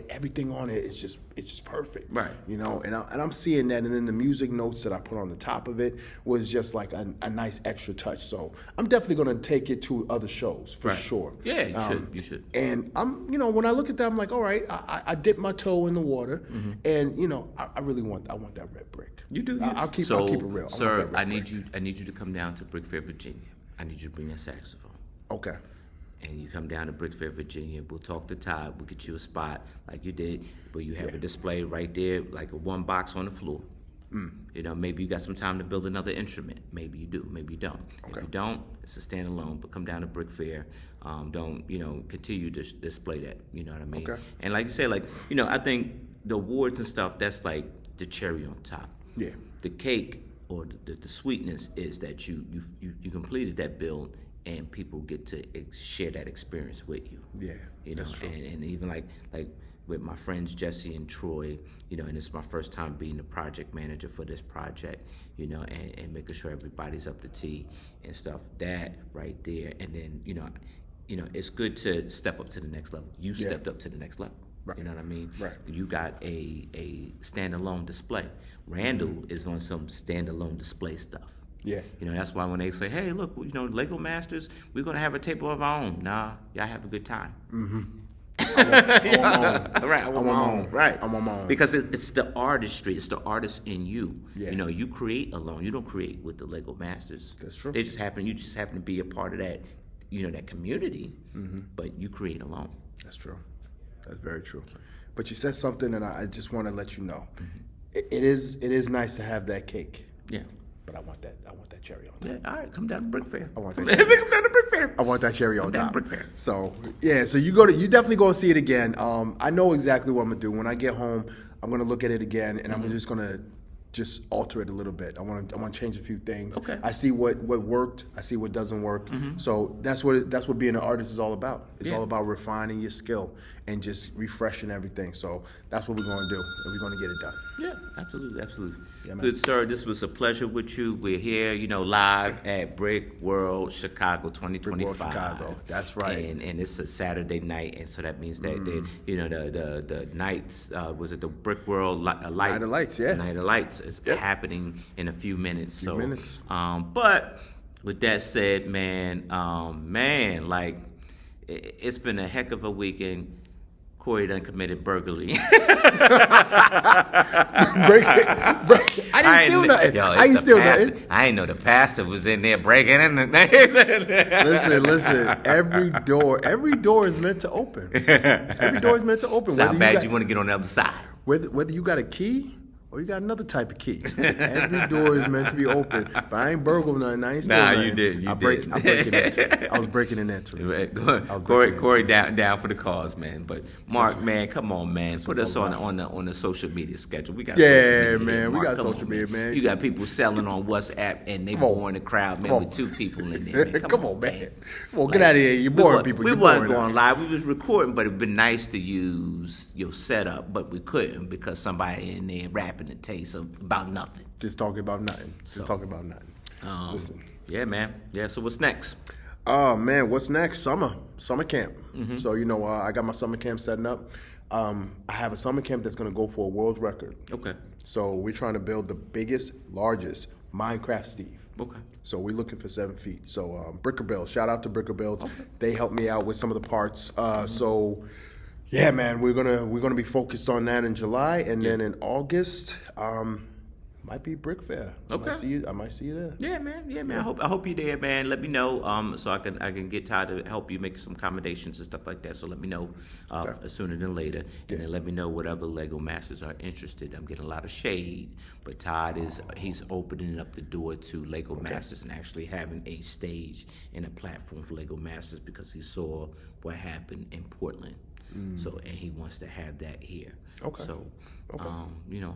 everything on it is just perfect. Right. And I'm seeing that, and then the music notes that I put on the top of it was just like a nice extra touch. So I'm definitely going to take it to other shows for sure. Yeah, you should. And I'm, when I look at that, I'm like, all right, I dipped my toe in the water, and I really want that red brick. You do. I'll keep it real, sir. I need you to come down to Brick Fair, Virginia. I need you to bring that saxophone. Okay. And you come down to Brick Fair, Virginia. We'll talk to Todd. We'll get you a spot like you did, where you have a display right there, like a one box on the floor. Maybe you got some time to build another instrument. Maybe you do. Maybe you don't. Okay. If you don't, it's a standalone. But come down to Brick Fair. Don't continue to display that. You know what I mean? Okay. And like you say, I think the awards and stuff, that's like the cherry on top. Yeah. The cake, or the sweetness, is that you completed that build and people get to share that experience with you. Yeah, that's true. And even like with my friends Jesse and Troy, and it's my first time being the project manager for this project, and making sure everybody's up to T and stuff. That right there, and then it's good to step up to the next level. You stepped up to the next level. Right. You know what I mean? Right. You got a standalone display. Randall is on some standalone display stuff. Yeah. That's why when they say, hey, look, Lego Masters, we're going to have a table of our own. Nah, y'all have a good time. Mm-hmm. I want my own. Right. I want my own. Because it's the artistry. It's the artist in you. Yeah. You create alone. You don't create with the Lego Masters. That's true. You just happen to be a part of that, that community, but you create alone. That's true. That's very true. But you said something, and I just want to let you know. It is nice to have that cake. Yeah. But I want that cherry on top. Yeah, all right, come down to Brick Fair. I want come that. down to Brick Fair. I want that cherry on Come down top. to Brick Fair. So you definitely go and see it again. I know exactly what I'm gonna do. When I get home, I'm gonna look at it again, and I'm just gonna alter it a little bit. I want to change a few things. Okay. I see what worked. I see what doesn't work. So that's what being an artist is all about. It's all about refining your skill and just refreshing everything. So that's what we're going to do, and we're going to get it done. Yeah, absolutely. Yeah, man. Good, sir. This was a pleasure with you. We're here, live at Brick World Chicago 2025. Brick World Chicago. That's right. And it's a Saturday night, and so that means that the nights was it the Brick World Night Night of Lights? Yeah. Night of Lights is happening in a few minutes. Minutes. But with that said, it's been a heck of a weekend. Corey done committed burglary. I didn't steal nothing. I didn't steal nothing. I didn't know the pastor was in there breaking in. Listen. Every door is meant to open. Every door is meant to open. So how bad you want to get on the other side? Whether you got a key or you got another type of key. Every door is meant to be open. But I ain't burgled nothing. I ain't steal nothing. You did. I was breaking and entering. Corey down for the cause, man. But Mark, man, come on, man. Put us on the social media schedule. We got social media man. here, We Mark. got Come social on, media, man. You got people selling on WhatsApp, and they boring the crowd, man, with 2 people in there. Man. Come on, man. Well, get out of here. You're boring people. We wasn't going live. We was recording, but it'd been nice to use your setup, but we couldn't because somebody in there rapping the taste about nothing. Just talking about nothing. Listen. Yeah, man. Yeah, so what's next? Oh, man, what's next? Summer camp. So, I got my summer camp setting up. I have a summer camp that's going to go for a world record. Okay. So we're trying to build the biggest, largest Minecraft Steve. Okay. So we're looking for 7 feet. So BRICKWORLD, shout out to BRICKWORLD. Okay. They helped me out with some of the parts. So yeah, man, we're gonna be focused on that in July, and then in August, might be Brick Fair. Okay. I might see you there. Yeah, man. I hope you're there, man. Let me know, so I can get Todd to help you make some accommodations and stuff like that. So let me know sooner than later, and then let me know what other Lego Masters are interested. I'm getting a lot of shade, but Todd he's opening up the door to Lego Masters and actually having a stage and a platform for Lego Masters because he saw what happened in Portland. So, and he wants to have that here. Okay. So,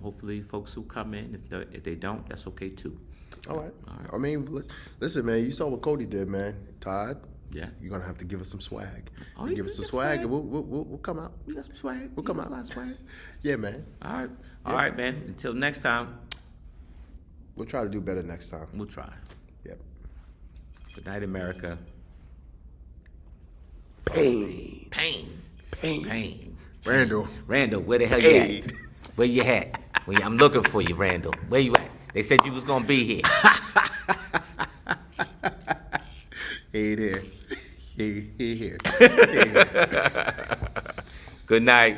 hopefully folks who come in, if they don't, that's okay too. All right. I mean, listen, man, you saw what Cody did, man. Todd. Yeah. You're going to have to give us some swag. Oh, give us some swag, and we'll come out. We got some swag. We'll come out. A lot of swag. Yeah, man. All right. All right, man. Until next time. We'll try to do better next time. We'll try. Yep. Good night, America. Pain. Randall, where the hell you at? Where you at? I'm looking for you, Randall. Where you at? They said you was gonna be here. He here. Good night.